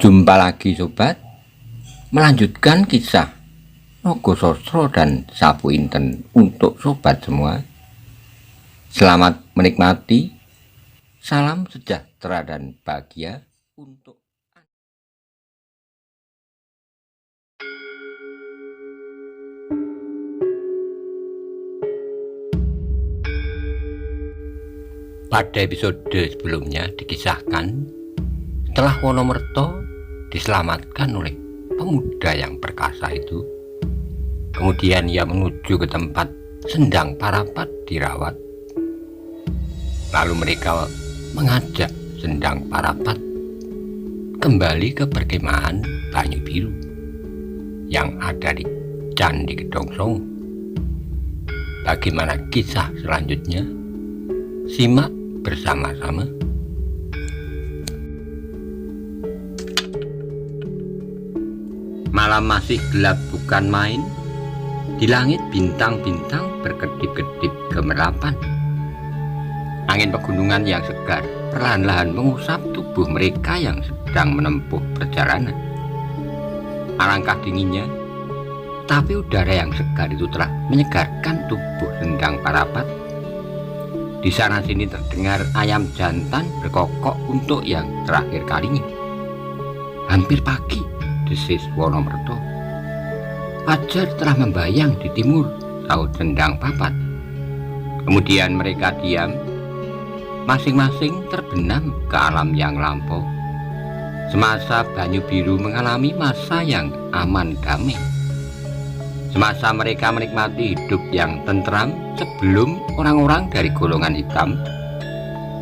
Jumpa lagi sobat, melanjutkan kisah Nogososro dan Sapu Inten untuk sobat semua. Selamat menikmati, salam sejahtera dan bahagia untuk Pada episode sebelumnya dikisahkan setelah Wonomerto diselamatkan oleh pemuda yang perkasa itu, kemudian ia menuju ke tempat Sendang Parapat dirawat. Lalu mereka mengajak Sendang Parapat kembali ke perkemahan Banyu Biru yang ada di Candi Gedong Songo. Bagaimana kisah selanjutnya? Simak bersama-sama. Malam masih gelap bukan main. Di langit bintang-bintang berkedip-kedip gemerapan. Angin pegunungan yang segar perlahan-lahan mengusap tubuh mereka yang sedang menempuh perjalanan. Alangkah dinginnya, tapi udara yang segar itu telah menyegarkan tubuh Sendang Parapat. Di sana sini terdengar ayam jantan berkokok untuk yang terakhir kalinya. Hampir pagi, desis Wonomerto. Fajar telah membayang di timur, sahut Sendang Parapat. Kemudian mereka diam, masing-masing terbenam ke alam yang lampau. Semasa Banyu Biru mengalami masa yang aman damai. Semasa mereka menikmati hidup yang tentram sebelum orang-orang dari golongan hitam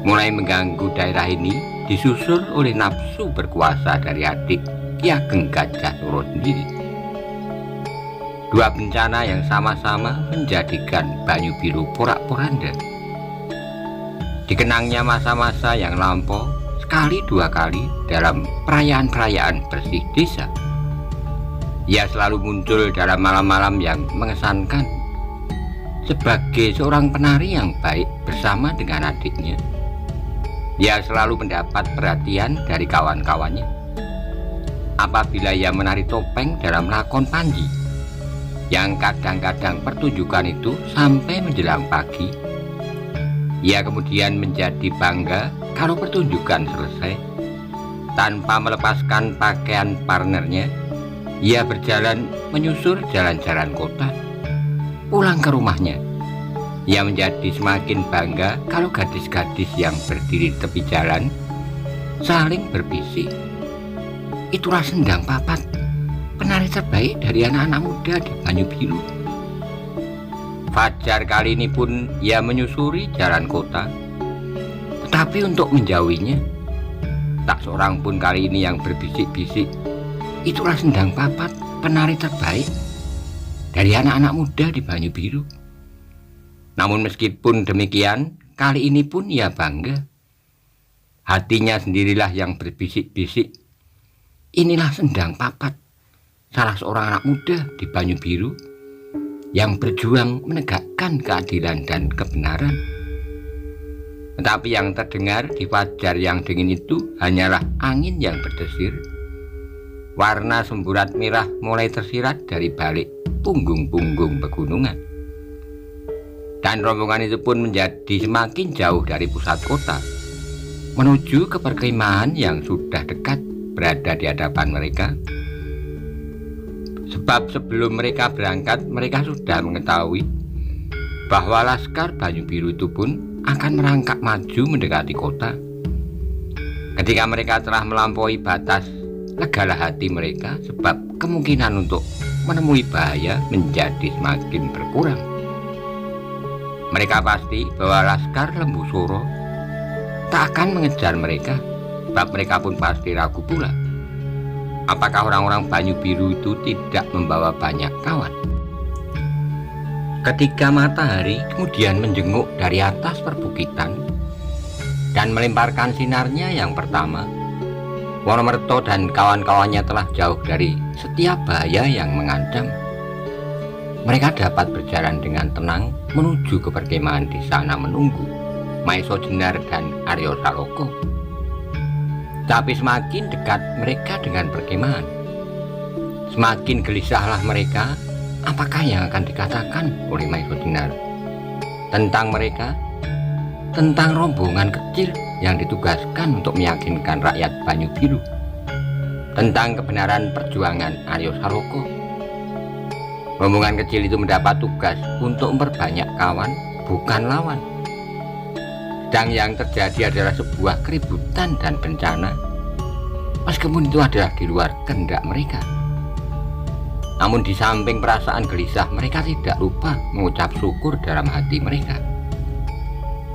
mulai mengganggu daerah ini, disusul oleh nafsu berkuasa dari adik Ki Ageng Gajah Suro sendiri. Dua bencana yang sama-sama menjadikan Banyu Biru porak-poranda. Dikenangnya masa-masa yang lampau sekali dua kali dalam perayaan-perayaan bersih desa. Ia selalu muncul dalam malam-malam yang mengesankan sebagai seorang penari yang baik bersama dengan adiknya. Ia selalu mendapat perhatian dari kawan-kawannya apabila ia menari topeng dalam lakon Panji, yang kadang-kadang pertunjukan itu sampai menjelang pagi. Ia kemudian menjadi bangga kalau pertunjukan selesai. Tanpa melepaskan pakaian partnernya, ia berjalan menyusur jalan-jalan kota, pulang ke rumahnya. Ia menjadi semakin bangga kalau gadis-gadis yang berdiri di tepi jalan saling berbisik, "Itulah Sendang Parapat, penari terbaik dari anak-anak muda di Banyu Biru." Fajar kali ini pun ia menyusuri jalan kota, tetapi untuk menjauhinya, tak seorang pun kali ini yang berbisik-bisik, "Itulah Sendang Parapat, penari terbaik dari anak-anak muda di Banyu Biru." Namun meskipun demikian, kali ini pun ia bangga. Hatinya sendirilah yang berbisik-bisik, "Inilah Sendang Parapat, salah seorang anak muda di Banyu Biru yang berjuang menegakkan keadilan dan kebenaran." Tetapi yang terdengar di fajar yang dingin itu hanyalah angin yang berdesir. Warna semburat merah mulai tersirat dari balik punggung-punggung pegunungan. Dan rombongan itu pun menjadi semakin jauh dari pusat kota, menuju ke perkemahan yang sudah dekat berada di hadapan mereka. Sebab sebelum mereka berangkat, mereka sudah mengetahui bahwa Laskar Banyu Biru itu pun akan merangkak maju mendekati kota. Ketika mereka telah melampaui batas, legalah hati mereka, sebab kemungkinan untuk menemui bahaya menjadi semakin berkurang. Mereka pasti bahwa Laskar Lembu Suro tak akan mengejar mereka, sebab mereka pun pasti ragu pula apakah orang-orang Banyu Biru itu tidak membawa banyak kawan. Ketika matahari kemudian menjenguk dari atas perbukitan dan melemparkan sinarnya yang pertama, Wonomerto dan kawan-kawannya telah jauh dari setiap bahaya yang mengancam. Mereka dapat berjalan dengan tenang menuju ke perkemahan di sana menunggu Maeso Jenar dan Aryo Saloko. Tapi semakin dekat mereka dengan perkemahan, semakin gelisahlah mereka apakah yang akan dikatakan oleh Maiso Jenar tentang mereka, tentang rombongan kecil yang ditugaskan untuk meyakinkan rakyat Banyu Biru tentang kebenaran perjuangan Aryo Saloko. Rombongan kecil itu mendapat tugas untuk memperbanyak kawan, bukan lawan. Sedang yang terjadi adalah sebuah keributan dan bencana, meskipun itu adalah di luar kehendak mereka. Namun di samping perasaan gelisah, mereka tidak lupa mengucap syukur dalam hati mereka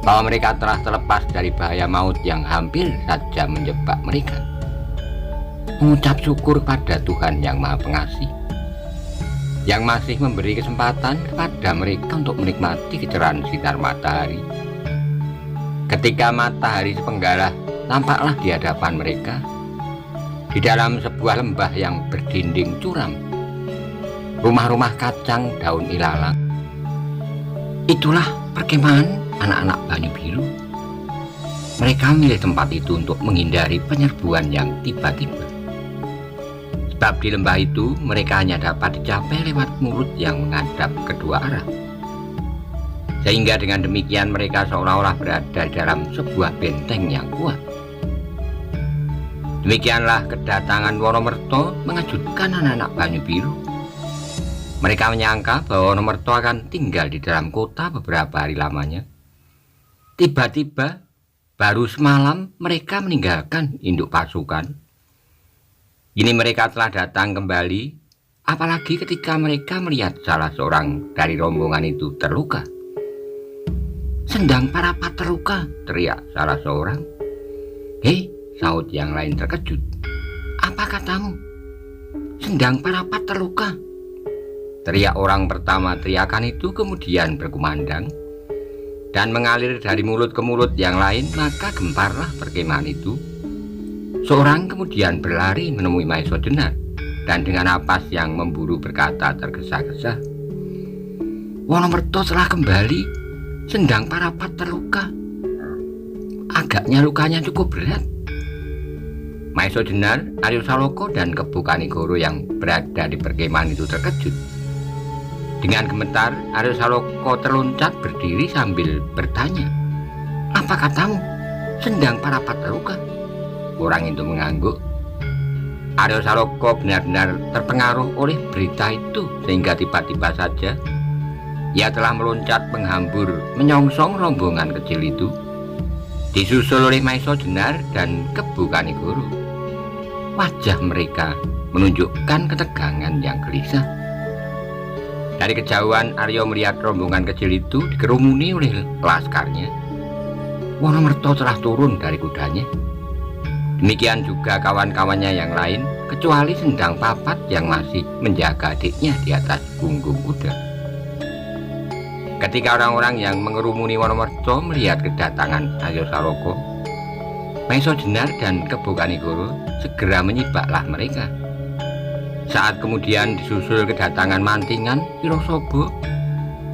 bahwa mereka telah terlepas dari bahaya maut yang hampir saja menjebak mereka. Mengucap syukur pada Tuhan yang Maha Pengasih, yang masih memberi kesempatan kepada mereka untuk menikmati kecerahan sinar matahari. Ketika matahari sepenggalah tampaklah di hadapan mereka, di dalam sebuah lembah yang berdinding curam, rumah-rumah kacang daun ilalang. Itulah perkemahan anak-anak Banyu Biru. Mereka memilih tempat itu untuk menghindari penyerbuan yang tiba-tiba. Sebab di lembah itu mereka hanya dapat dicapai lewat mulut yang menghadap kedua arah. Sehingga dengan demikian mereka seolah-olah berada di dalam sebuah benteng yang kuat. Demikianlah kedatangan Wonomerto mengejutkan anak-anak Banyu Biru. Mereka menyangka bahwa Wonomerto akan tinggal di dalam kota beberapa hari lamanya. Tiba-tiba, baru semalam mereka meninggalkan induk pasukan. Kini mereka telah datang kembali, apalagi ketika mereka melihat salah seorang dari rombongan itu terluka. "Sendang Parapat terluka," teriak salah seorang. "Hei," sahut yang lain terkejut. "Apa katamu?" "Sendang Parapat terluka," teriak orang pertama. Teriakan itu kemudian berkumandang dan mengalir dari mulut ke mulut yang lain, maka gemparlah perkemahan itu. Seorang kemudian berlari menemui Maiso Jenar dan dengan napas yang memburu berkata tergesa-gesa, "Wonomerto telah kembali. Sendang Parapat terluka. Agaknya lukanya cukup berat." Maiso Jenar, Aryo Saloko, dan Kebo Kanigoro yang berada di perkemahan itu terkejut. Dengan gemetar, Aryo Saloko terloncat berdiri sambil bertanya, "Apa katamu? Sendang Parapat terluka?" Orang itu mengangguk. Aryo Saloko benar-benar terpengaruh oleh berita itu sehingga tiba-tiba saja ia telah meloncat menghambur menyongsong rombongan kecil itu, disusul oleh Maiso Jenar dan Kebo Kanigoro. Wajah mereka menunjukkan ketegangan yang gelisah. Dari kejauhan Aryo melihat rombongan kecil itu dikerumuni oleh laskarnya. Wonomerto telah turun dari kudanya. Demikian juga kawan-kawannya yang lain, kecuali Sendang Papat yang masih menjaga adiknya di atas punggung kuda. Ketika orang-orang yang mengerumuni Wonomerto melihat kedatangan Aryo Saloko, Maiso Jenar dan Kebo Kanigoro segera menyibaklah mereka. Saat kemudian disusul kedatangan Mantingan, Wirosobo,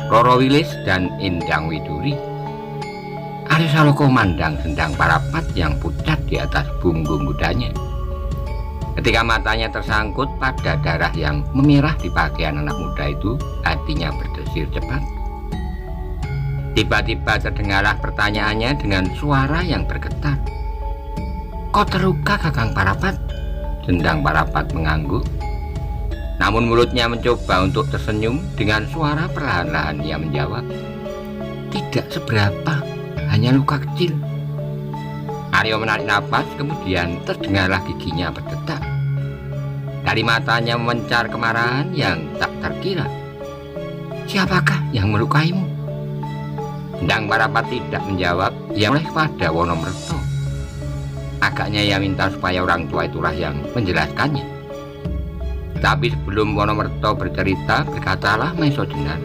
Roro Wilis, dan Endang Widuri. Aryo Saloko mandang Sendang Parapat yang pucat di atas punggung kudanya. Ketika matanya tersangkut pada darah yang memerah di pakaian anak muda itu, hatinya berdesir cepat. Tiba-tiba terdengarlah pertanyaannya dengan suara yang bergetar. "Kau terluka, Kakang Parapat?" Sendang Parapat mengangguk. Namun mulutnya mencoba untuk tersenyum. Dengan suara perlahan-lahan ia menjawab, "Tidak seberapa, hanya luka kecil." Aryo menarik napas, kemudian terdengarlah giginya berdetak. Dari matanya memancar kemarahan yang tak terkira. "Siapakah yang melukaimu?" Sendang Parapat tidak menjawab. Ia mulai kepada Wonomerto. Agaknya ia minta supaya orang tua itulah yang menjelaskannya. Tapi sebelum Wonomerto bercerita, berkatalah Maiso Jenar,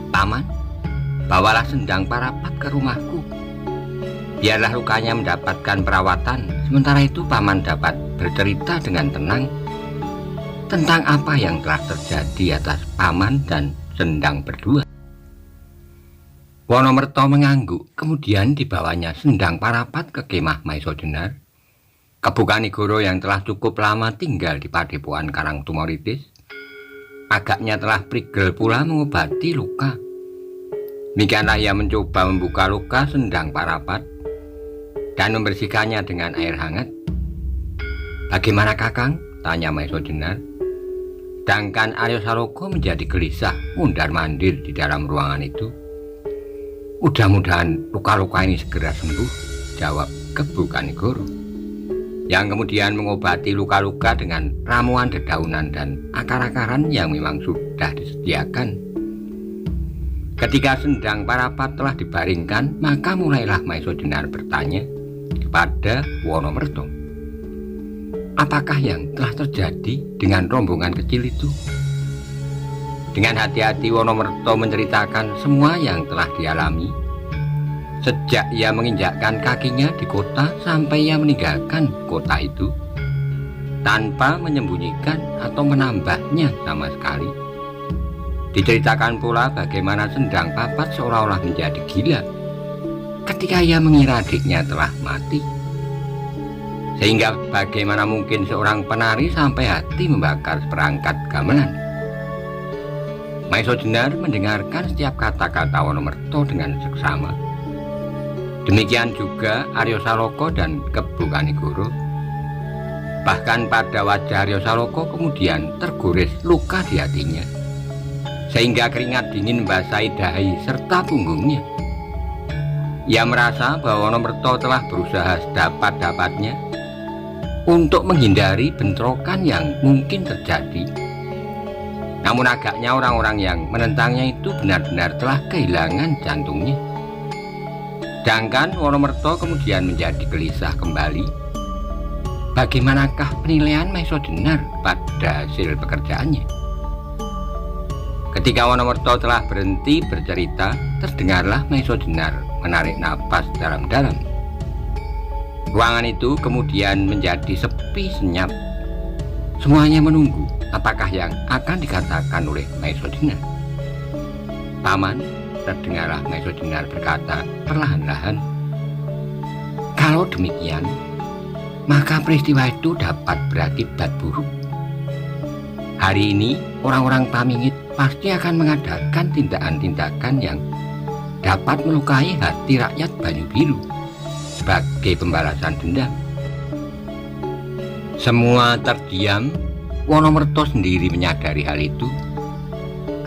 "Paman, bawalah Sendang Parapat ke rumahku. Biarlah lukanya mendapatkan perawatan. Sementara itu Paman dapat bercerita dengan tenang tentang apa yang telah terjadi atas Paman dan Sendang berdua." Wonomerto mengangguk, kemudian dibawanya Sendang Parapat ke kemah Maiso Jenar Kebukanigoro yang telah cukup lama tinggal di Padepokan Karangtumoritis agaknya telah prigel pula mengobati luka. Demikianlah ia mencoba membuka luka Sendang Parapat dan membersihkannya dengan air hangat. "Bagaimana Kakang?" tanya Maesa Jenar. Sedangkan Arya Saloka menjadi gelisah mundar-mandir di dalam ruangan itu. "Mudah-mudahan luka-luka ini segera sembuh," jawab Kebukanigoro, yang kemudian mengobati luka-luka dengan ramuan dedaunan dan akar-akaran yang memang sudah disediakan. Ketika Sendang Parapat telah dibaringkan, maka mulailah Maesa Jenar bertanya kepada Wonomerto, apakah yang telah terjadi dengan rombongan kecil itu? Dengan hati-hati Wonomerto menceritakan semua yang telah dialami sejak ia menginjakkan kakinya di kota sampai ia meninggalkan kota itu, tanpa menyembunyikan atau menambahnya sama sekali. Diceritakan pula bagaimana Sendang Parapat seolah-olah menjadi gila ketika ia mengira adiknya telah mati, sehingga bagaimana mungkin seorang penari sampai hati membakar seperangkat gamelan. Maesa Jenar mendengarkan setiap kata-kata Wonomerto dengan seksama. Demikian juga Arya Saloka dan Kebukanigoro. Bahkan pada wajah Arya Saloka kemudian tergores luka di hatinya, sehingga keringat dingin membasahi dahi serta punggungnya. Ia merasa bahwa Wonomerto telah berusaha sedapat-dapatnya untuk menghindari bentrokan yang mungkin terjadi. Namun agaknya orang-orang yang menentangnya itu benar-benar telah kehilangan jantungnya. Sedangkan Wonomerto kemudian menjadi gelisah kembali. Bagaimanakah penilaian Maesa Jenar pada hasil pekerjaannya? Ketika Wonomerto telah berhenti bercerita, terdengarlah Maesa Jenar menarik napas dalam-dalam. Ruangan itu kemudian menjadi sepi senyap. Semuanya menunggu apakah yang akan dikatakan oleh Maesa Jenar. "Paman," terdengarlah Maesa Jenar berkata perlahan-lahan, "kalau demikian, maka peristiwa itu dapat berakibat buruk. Hari ini orang-orang Pamingit pasti akan mengadakan tindakan-tindakan yang dapat melukai hati rakyat Banyu Biru sebagai pembalasan dendam." Semua terdiam. Wonomerto sendiri menyadari hal itu.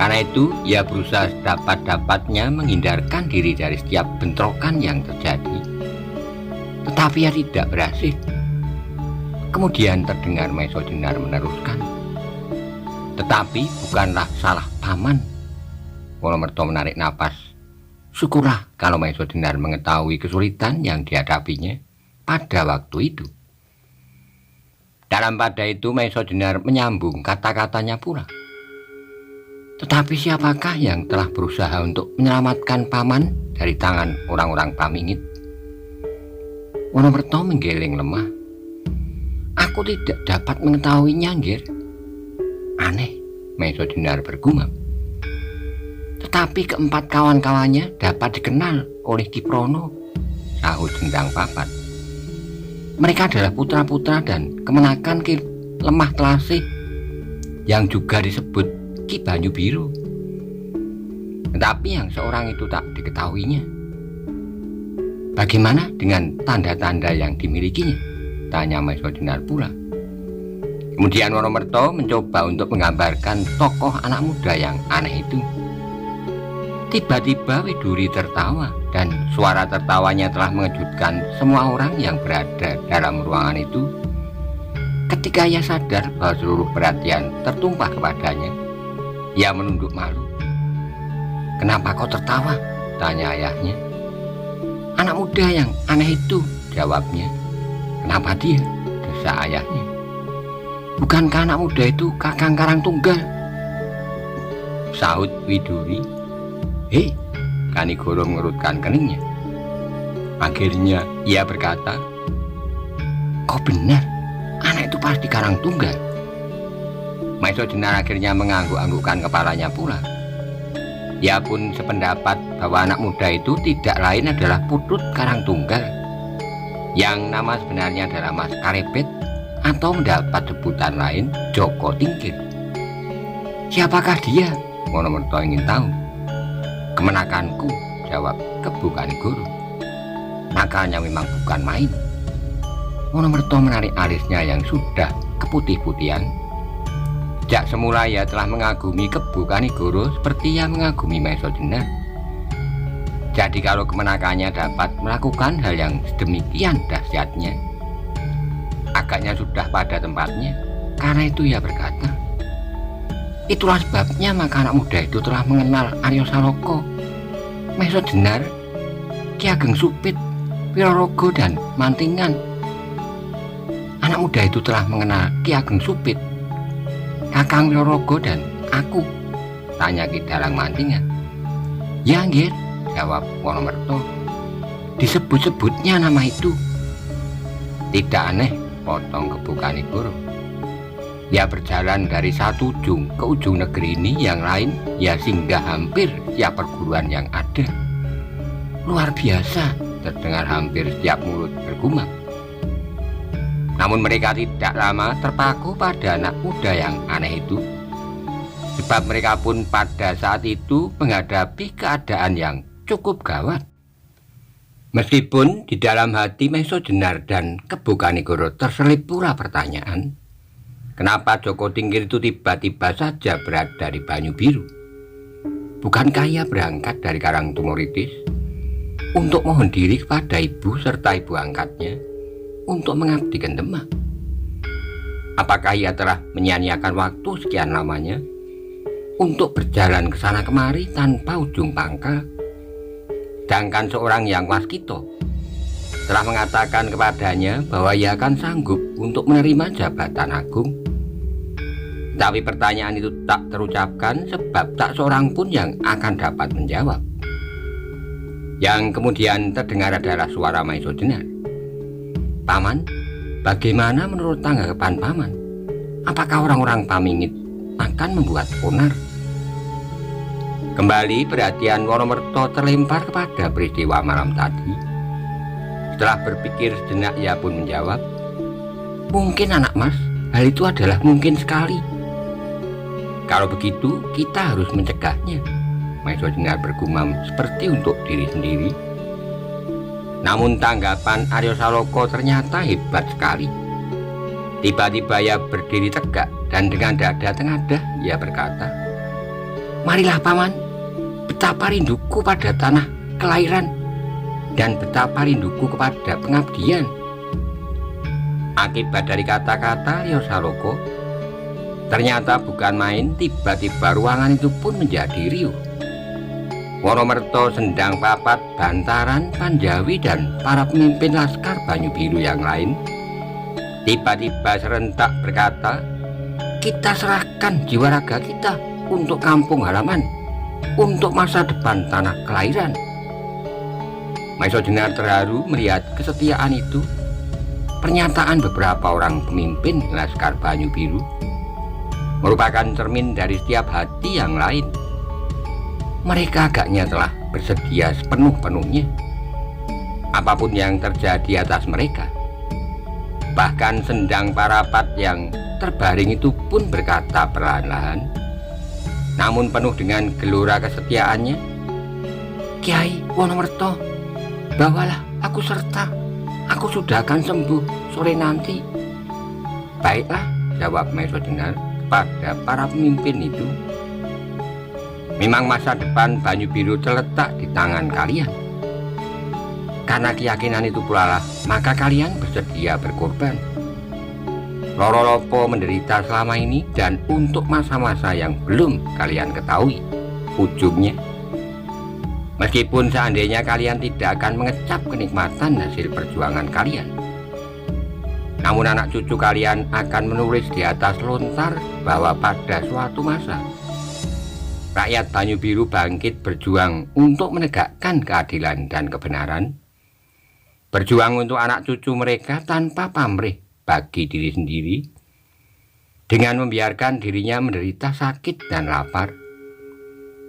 Karena itu ia berusaha sedapat-dapatnya menghindarkan diri dari setiap bentrokan yang terjadi. Tetapi ia tidak berhasil. Kemudian terdengar Maesa Jenar meneruskan, "Tetapi bukanlah salah paman." Wonomerto menarik napas. Syukurlah kalau Maesa Jenar mengetahui kesulitan yang dihadapinya pada waktu itu. Dalam pada itu Maesa Jenar menyambung kata-katanya pula. "Tetapi siapakah yang telah berusaha untuk menyelamatkan paman dari tangan orang-orang Pamingit?" Wonomerto menggeleng lemah. "Aku tidak dapat mengetahuinya, Nggir." "Aneh," Maesa Jenar bergumam. "Tetapi keempat kawan-kawannya dapat dikenal oleh Kiprono," sahut Sendang Parapat. "Mereka adalah putra-putra dan kemenakan Ki Lemah Telasih yang juga disebut Ki Banyu Biru. Tetapi yang seorang itu tak diketahuinya." "Bagaimana dengan tanda-tanda yang dimilikinya?" tanya Maesa Jenar pula. Kemudian Wonomerto mencoba untuk menggambarkan tokoh anak muda yang aneh itu. Tiba-tiba Widuri tertawa, dan suara tertawanya telah mengejutkan semua orang yang berada dalam ruangan itu. Ketika ia sadar bahwa seluruh perhatian tertumpah kepadanya, ia menunduk malu. "Kenapa kau tertawa?" tanya ayahnya. "Anak muda yang aneh itu," jawabnya. "Kenapa dia?" desak ayahnya. "Bukankah anak muda itu Kakang Karangtunggal?" sahut Widuri. "Hei!" Kanigoro mengerutkan keningnya. Akhirnya ia berkata, "Kau benar, anak itu pasti Karangtunggal." Maesa Jenar akhirnya mengangguk-anggukkan kepalanya pula. Ia pun sependapat bahwa anak muda itu tidak lain adalah Putut Karangtunggal. yang nama sebenarnya adalah Mas Karebet atau mendapat sebutan lain Joko Tingkir. Siapakah dia? Wonomerto ingin tahu. Kemenakanku, jawab Kebu Kanigoro. Nakalnya memang bukan main. Wonomerto menarik alisnya yang sudah keputih-putihan. Sejak semula ia telah mengagumi Kebu Kanigoro seperti ia mengagumi Maiso Jenar. Jadi kalau kemenakannya dapat melakukan hal yang sedemikian dahsyatnya, agaknya sudah pada tempatnya. Karena itu ia berkata, itulah sebabnya maka anak muda itu telah mengenal Aryo Saloko, Maiso Jenar, Ki Ageng Supit, Wirorogo dan Mantingan. Anak muda itu telah mengenal Ki Ageng Supit, Kakang Wirorogo dan aku, tanya Ki Dalang Mantingan. Ya nggih, jawab Wonomerto. Disebut-sebutnya nama itu. Tidak aneh, potong Kebu Kanigoro. Ya berjalan dari satu ujung ke ujung negeri ini yang lain, ya singgah hampir setiap perguruan yang ada. Luar biasa, terdengar hampir setiap mulut bergumam. Namun mereka tidak lama terpaku pada anak muda yang aneh itu, sebab mereka pun pada saat itu menghadapi keadaan yang cukup gawat. Meskipun di dalam hati Maiso Jenar dan Kebu Kanigoro terselip pula pertanyaan, kenapa Joko Tingkir itu tiba-tiba saja berada di Banyu Biru? Bukankah ia berangkat dari Karangtumuritis untuk mohon diri kepada ibu serta ibu angkatnya untuk mengabdikan Demak? Apakah ia telah menyia-nyiakan waktu sekian lamanya untuk berjalan ke sana kemari tanpa ujung pangkal? Sedangkan seorang yang Waskito telah mengatakan kepadanya bahwa ia akan sanggup untuk menerima jabatan agung. Tapi pertanyaan itu tak terucapkan sebab tak seorang pun yang akan dapat menjawab. Yang kemudian terdengar adalah suara Maiso Jenar. Paman, bagaimana menurut tanggapan Paman? Apakah orang-orang Pamingit akan membuat onar? Kembali perhatian Wonomerto terlempar kepada peristiwa malam tadi. Setelah berpikir sejenak ia pun menjawab, mungkin anak mas, hal itu adalah mungkin sekali. Kalau begitu kita harus mencegahnya, Maiso Jenar bergumam seperti untuk diri sendiri. Namun tanggapan Aryo Saloko ternyata hebat sekali. Tiba-tiba ia berdiri tegak dan dengan dada tengadah ia berkata, marilah Paman, betapa rinduku pada tanah kelahiran dan betapa rinduku kepada pengabdian. Akibat dari kata-kata Aryo Saloko, ternyata bukan main, tiba-tiba ruangan itu pun menjadi riuh. Wonomerto, Sendang Papat, Bantaran, Panjawi dan para pemimpin laskar Banyu Biru yang lain tiba-tiba serentak berkata, kita serahkan jiwa raga kita untuk kampung halaman, untuk masa depan tanah kelahiran. Maiso Jenar terharu melihat kesetiaan itu. Pernyataan beberapa orang pemimpin laskar Banyu Biru merupakan cermin dari setiap hati yang lain. Mereka agaknya telah bersedia sepenuh-penuhnya apapun yang terjadi atas mereka. Bahkan Sendang Parapat yang terbaring itu pun berkata perlahan-lahan, namun penuh dengan gelora kesetiaannya, Kiai Wonomerto, bawalah aku serta, aku sudah akan sembuh sore nanti. Baiklah, jawab Maiso Jenar kepada para pemimpin itu. Memang masa depan Banyu Biru terletak di tangan kalian. Karena keyakinan itu pula lah, maka kalian bersedia berkorban. Loro Lopo menderita selama ini dan untuk masa-masa yang belum kalian ketahui ujungnya. Meskipun seandainya kalian tidak akan mengecap kenikmatan hasil perjuangan kalian, namun anak cucu kalian akan menulis di atas lontar bahwa pada suatu masa rakyat Banyu Biru bangkit berjuang untuk menegakkan keadilan dan kebenaran, berjuang untuk anak cucu mereka tanpa pamrih bagi diri sendiri, dengan membiarkan dirinya menderita sakit dan lapar,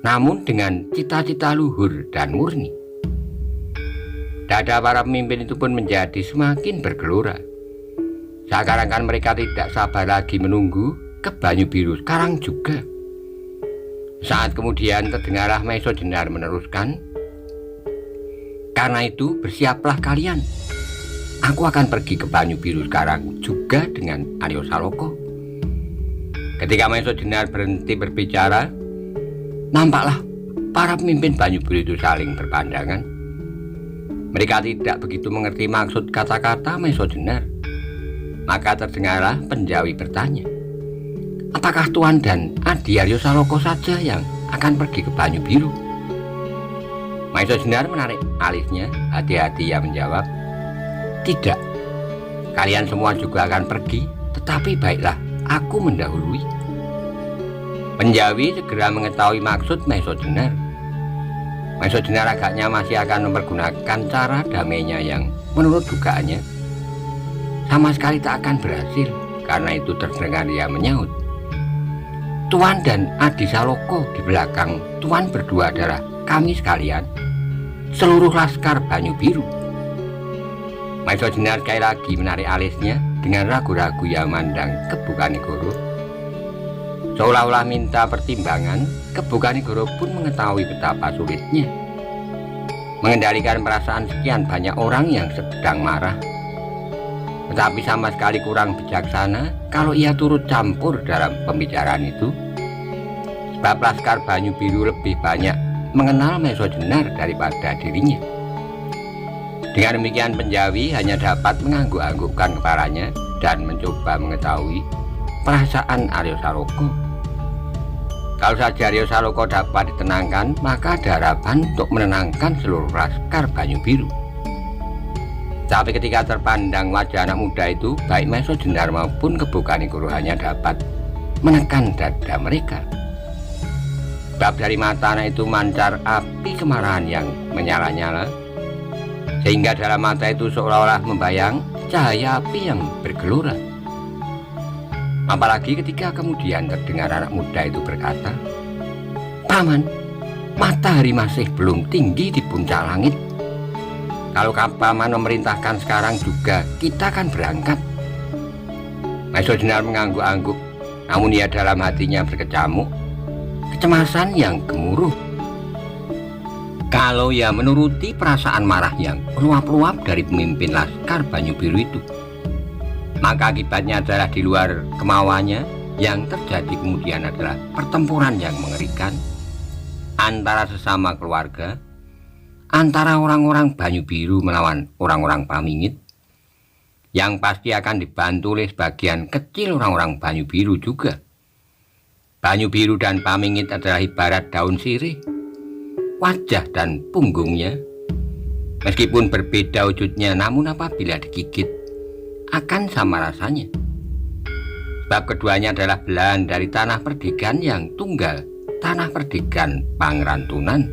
namun dengan cita-cita luhur dan murni. Dada para pemimpin itu pun menjadi semakin bergelora. Seakan-akan mereka tidak sabar lagi menunggu ke Banyu Biru sekarang juga. Saat kemudian terdengarlah Maesa Jenar meneruskan, "Karena itu bersiaplah kalian. Aku akan pergi ke Banyu Biru sekarang juga dengan Arya Saloka." Ketika Maesa Jenar berhenti berbicara, nampaklah para pemimpin Banyu Biru itu saling berpandangan. Mereka tidak begitu mengerti maksud kata-kata Maesa Jenar. Maka terdengarlah penjawi bertanya, "Apakah Tuan dan Adi Arya Saloka saja yang akan pergi ke Banyu Biru?" Maesa Jenar menarik alisnya, hati-hati ia menjawab, "Tidak, kalian semua juga akan pergi, tetapi baiklah aku mendahului." Penjawi segera mengetahui maksud Maesa Jenar. Maesa Jenar agaknya masih akan mempergunakan cara damainya yang menurut dugaannya sama sekali tak akan berhasil. Karena itu terdengar dia menyaut, "Tuan dan Adi Saloka di belakang Tuan berdua adalah kami sekalian, seluruh laskar Banyu Biru." Maesa Jenar sekali lagi menarik alisnya dengan ragu-ragu ia memandang Kebu Kanigoro. Seolah-olah minta pertimbangan. Kebu Kanigoro pun mengetahui betapa sulitnya mengendalikan perasaan sekian banyak orang yang sedang marah. Tetapi sama sekali kurang bijaksana kalau ia turut campur dalam pembicaraan itu. Sebab laskar Banyu Biru lebih banyak mengenal Maesa Jenar daripada dirinya. Dengan demikian penjawi hanya dapat mengangguk-anggukkan kepalanya dan mencoba mengetahui perasaan Arya Saloka. Kalau saja Arya Saloka dapat ditenangkan, maka ada harapan untuk menenangkan seluruh laskar Banyu Biru. Tapi ketika terpandang wajah anak muda itu, baik Maesa Jenar maupun Kebu Kanigoro hanya dapat menekan dada mereka. Sebab dari mata anak itu mancar api kemarahan yang menyala-nyala, sehingga dalam mata itu seolah-olah membayang cahaya api yang bergelora. Apalagi ketika kemudian terdengar anak muda itu berkata, "Paman, matahari masih belum tinggi di puncak langit. Kalau Paman memerintahkan sekarang juga, kita akan berangkat." Maesa Jenar mengangguk-angguk, namun ia dalam hatinya berkecamuk, kecemasan yang gemuruh. Kalau ia menuruti perasaan marah yang meluap-luap dari pemimpin laskar Banyu Biru itu, maka akibatnya adalah di luar kemauannya. Yang terjadi kemudian adalah pertempuran yang mengerikan antara sesama keluarga, antara orang-orang Banyu Biru melawan orang-orang Pamingit, yang pasti akan dibantu oleh sebagian kecil orang-orang Banyu Biru juga. Banyu Biru dan Pamingit adalah ibarat daun sirih. Wajah dan punggungnya meskipun berbeda wujudnya, namun apabila digigit akan sama rasanya. Sebab keduanya adalah belahan dari tanah perdikan yang tunggal, tanah perdikan Pangrantunan.